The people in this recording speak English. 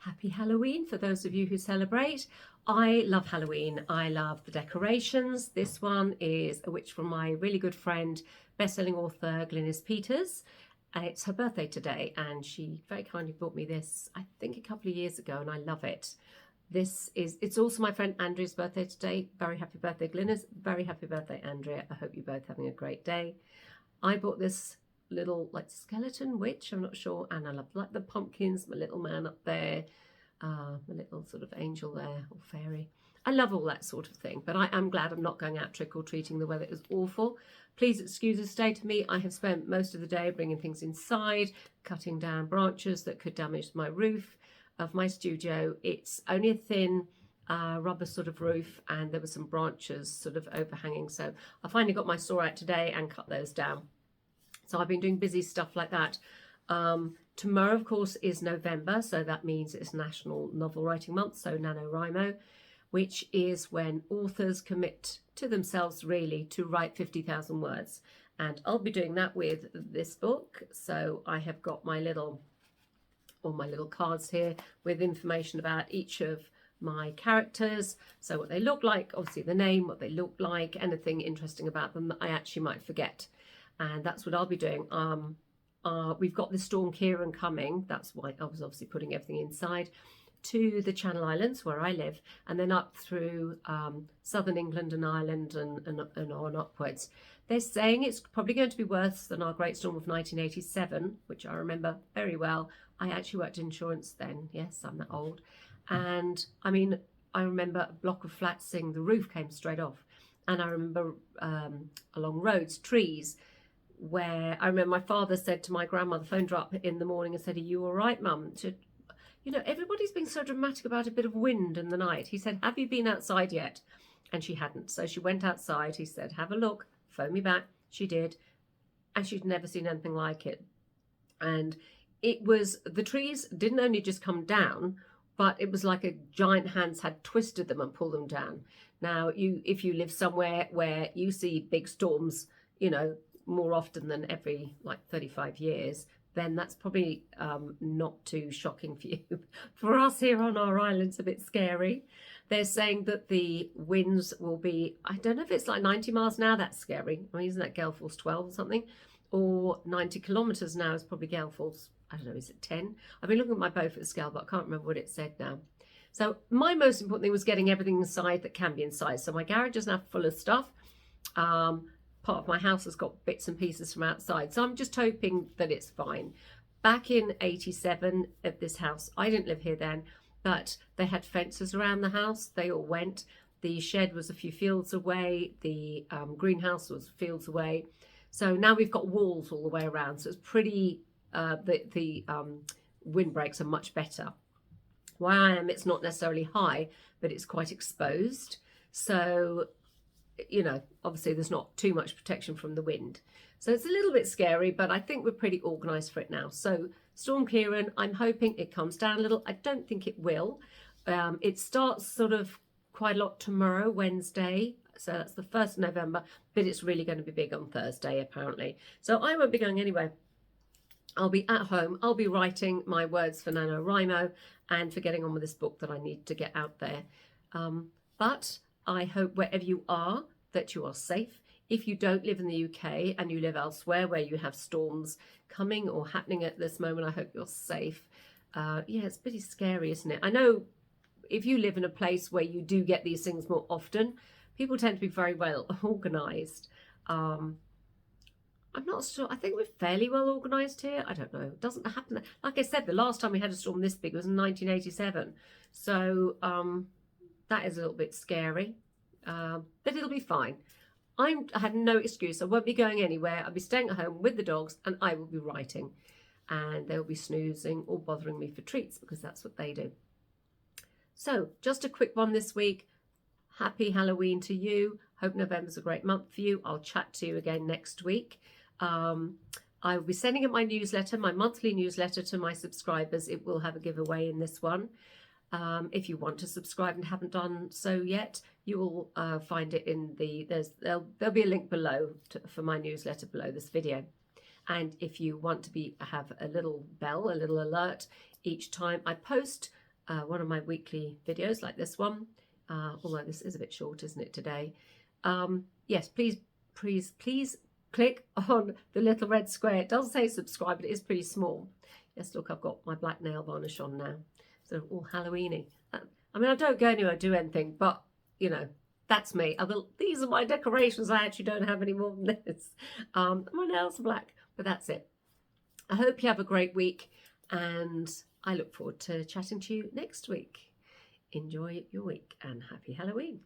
Happy Halloween for those of you who celebrate. I love Halloween. I love the decorations. This one is a witch from my really good friend, best-selling author Glynis Peters. It's her birthday today, and she very kindly bought me this, I think, a couple of years ago, and I love it. It's also my friend Andrea's birthday today. Very happy birthday, Glynis. Very happy birthday, Andrea. I hope you're both having a great day. I bought this little like skeleton witch, I'm not sure, and I love like the pumpkins, my little man up there, my little sort of angel there, or fairy. I love all that sort of thing, but I am glad I'm not going out trick-or-treating. The weather is awful. Please excuse the state of me. I have spent most of the day bringing things inside, cutting down branches that could damage my roof of my studio. It's only a thin rubber sort of roof, and there were some branches sort of overhanging, so I finally got my saw out today and cut those down. So I've been doing busy stuff like that. Tomorrow, of course, is November, so that means it's National Novel Writing Month, so NaNoWriMo, which is when authors commit to themselves really to write 50,000 words. And I'll be doing that with this book. So I have got all my little cards here with information about each of my characters. So what they look like, obviously the name, what they look like, anything interesting about them that I actually might forget. And that's what I'll be doing. We've got the storm Ciaran coming. That's why I was obviously putting everything inside, to the Channel Islands where I live, and then up through southern England and Ireland and on upwards. They're saying it's probably going to be worse than our Great Storm of 1987, which I remember very well. I actually worked in insurance then. Yes, I'm that old. And I mean, I remember a block of flats saying the roof came straight off. And I remember along roads, trees, where I remember my father said to my grandmother, phoned her up in the morning and said, "Are you all right, Mum?" You know, everybody's being so dramatic about a bit of wind in the night. He said, "Have you been outside yet?" And she hadn't. So she went outside. He said, "Have a look, phone me back." She did. And she'd never seen anything like it. And the trees didn't only just come down, but it was like a giant hands had twisted them and pulled them down. Now, if you live somewhere where you see big storms, you know, more often than every like 35 years, then that's probably not too shocking for you. For us here on our island, it's a bit scary. They're saying that the winds will be, I don't know if it's like 90 miles an hour, that's scary. I mean, isn't that gale force 12 or something? Or 90 kilometres now is probably gale force, I don't know, is it 10? I've been looking at my Beaufort scale, but I can't remember what it said now. So my most important thing was getting everything inside that can be inside. So my garage is now full of stuff. Part of my house has got bits and pieces from outside, so I'm just hoping that it's fine. Back in 87 at this house, I didn't live here then, but they had fences around the house. They all went. The shed was a few fields away. The greenhouse was fields away. So now we've got walls all the way around. So it's pretty, the windbreaks are much better. Where I am, it's not necessarily high, but it's quite exposed. So, you know, obviously there's not too much protection from the wind. So it's a little bit scary, but I think we're pretty organised for it now. So Storm Ciaran, I'm hoping it comes down a little. I don't think it will. It starts sort of quite a lot tomorrow, Wednesday. So that's the 1st of November, but it's really going to be big on Thursday, apparently. So I won't be going anywhere. I'll be at home. I'll be writing my words for NaNoWriMo and for getting on with this book that I need to get out there. But I hope wherever you are that you are safe. If you don't live in the UK and you live elsewhere where you have storms coming or happening at this moment, I hope you're safe. Yeah, it's pretty scary, isn't it? I know if you live in a place where you do get these things more often, people tend to be very well organised. I'm not sure. I think we're fairly well organised here. I don't know. It doesn't happen. Like I said, the last time we had a storm this big was in 1987. So that is a little bit scary. But it'll be fine. I have no excuse. I won't be going anywhere. I'll be staying at home with the dogs and I will be writing. And they'll be snoozing or bothering me for treats because that's what they do. So just a quick one this week. Happy Halloween to you. Hope November's a great month for you. I'll chat to you again next week. I will be sending out my newsletter, my monthly newsletter to my subscribers. It will have a giveaway in this one. If you want to subscribe and haven't done so yet, you will find it in there'll be a link below for my newsletter below this video. And if you want to have a little bell, a little alert each time I post, one of my weekly videos like this one, although this is a bit short, isn't it, today? Yes, please click on the little red square. It does say subscribe, but it is pretty small. Yes, look, I've got my black nail varnish on now, so all Halloweeny. I mean, I don't go anywhere, do anything, but you know, that's me. These are my decorations. I actually don't have any more than this. My nails are black, but that's it. I hope you have a great week, and I look forward to chatting to you next week. Enjoy your week and happy Halloween.